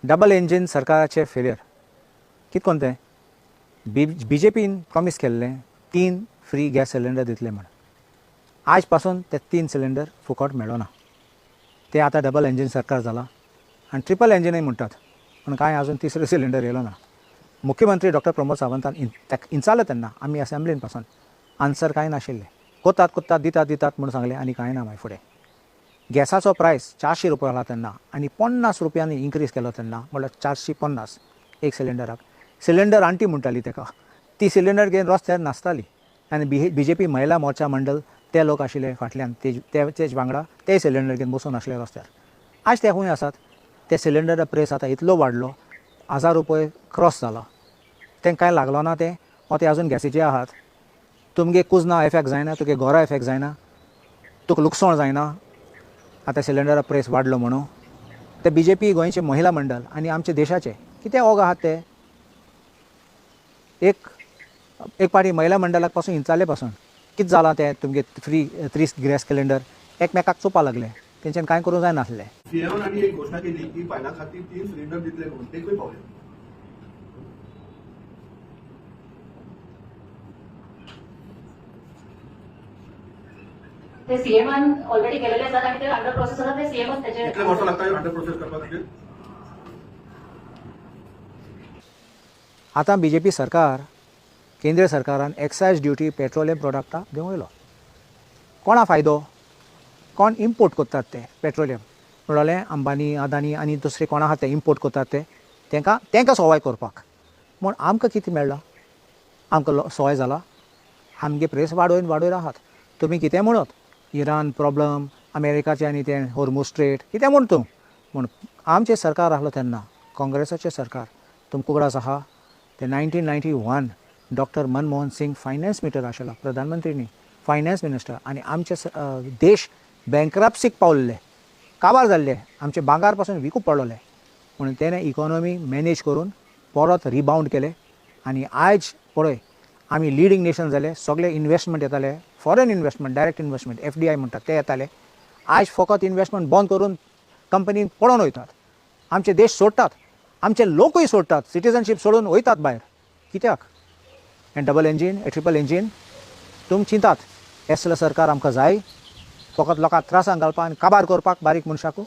double engine सरकाराचे failure कितकोन तें बीजेपीन promise केल्लें 3 फ्री गॅस सिलिंडर दितले म्हण आज पासून ते 3 सिलिंडर फुकट मेळना ते आतां डबल इंजिन सरकार जाला आनी ट्रिपल इंजिनूय म्हणटात पूण कांय आजून तिसरो सिलिंडर येयलो ना मुख्यमंत्री डॉक्टर प्रमोद सावंतान इंचालें तेन्ना आमी असेंब्लीन पासून आन्सर कांय नाशिल्लें कोत्तात दितात म्हणून सांगलें आनी कांय ना मागीर फुडें गॅसाचो प्रायस 400 रुपया आसला तेन्ना आनी 50 रुपयांनी इन्क्रीज केलो तेन्ना म्हळ्यार 450 एक सिलिंडराक सिलिंडर आंटी म्हणटाली ताका ती सिलिंडर घेवन रस्त्यार नासताली आनी बीजेपी महिला मोर्चा मंडळ ते लोक आशिल्ले फाटल्यान तेच वांगडा ते सिलिंडर घेवन बसून आसले रस्त्यार आज ते खंय आसात ते सिलिंडर प्रेस आतां इतलो वाडलो 1000 रुपये क्रॉस जाला तेंकां कांय लागलो ना ते वा ते आजून गॅसीचे आहात तुमगे कुजना इफेक्ट जायना तुगे घरा इफेक्ट जायना तुका लुकसाण जायना आतां सिलिंडर प्रेस वाडलो म्हणून ते बीजेपी गोंयचे महिला मंडळ आनी आमचे देशाचे कितें ओग आहात ते एक पाटी महिला मंडळाक पासून इंचाले पासून कितें जालां ते तुमगे फ्री 3 गॅस सिलिंडर एकमेकाक चोवपा लागले तेंच्यान कांय करूं जायनासलें सीएम आनी एक घोषणा केली की बायलां खातीर 3 सिलिंडर दितले म्हणून ते खंय पावले ते सीएमान ऑलरेडी केलेले आसात आणि ते अंडर प्रोसेस आसात ते सीएमच त्याचे कितले वर्ष लागतात अंडर प्रोसेस करपाक आतां बीजेपी सरकार केंद्र सरकारान एक्सायज ड्युटी पेट्रोलियम प्रोडक्टां घेवन वयलो कोणा फायदो कोण इम्पोर्ट करतात ते पेट्रोलियम म्हणलें अंबानी अदानी आनी दुसरे कोणा आहात ते इम्पोर्ट करतात ते तेंकां सवाय करपाक म्हूण आमकां कितें मेळ्ळां आमकां सवाय जाला आमगे प्रेस वाडोवन आहात तुमी कितें म्हणत इरान प्रॉब्लम अमेरिकाचे आनी ते हॉर्मुझ स्ट्रेट कितें म्हण तूं म्हूण आमचें सरकार आहलो तेन्ना काँग्रेसाचें सरकार तुमकां उगडास आहा ते 1991 doctor Manmohan Singh finance minister आशिल्लो प्रधानमंत्रीनी फायनान्स मिनिस्टर आनी आमचे देश बँक्रप्सीक पावल्ले काबार जाल्ले आमचे भांगार पासून विकूप पडलोले म्हणून तेणें इकॉनॉमी मॅनेज करून परत रिबावंड केले आनी आयज पळय आमी लिडींग नेशन जाले सगळे इन्वेस्टमेंट येताले foreign investment direct investment FDI म्हणटात ते येताले आयज फकत इन्वेस्टमेंट बंद करून कंपनी पळोवन वयतात आमचे देश सोडटात आमचे लोकूय सोडटात सिटीजनशीप सोडून वयतात भायर कित्याक हें डबल इंजीन ट्रिपल इंजीन तुम चिंतात असलो सरकार आमकां जाय फकत लोकांक त्रासांक घालपाक आनी काबार करपाक बारीक मनशाकू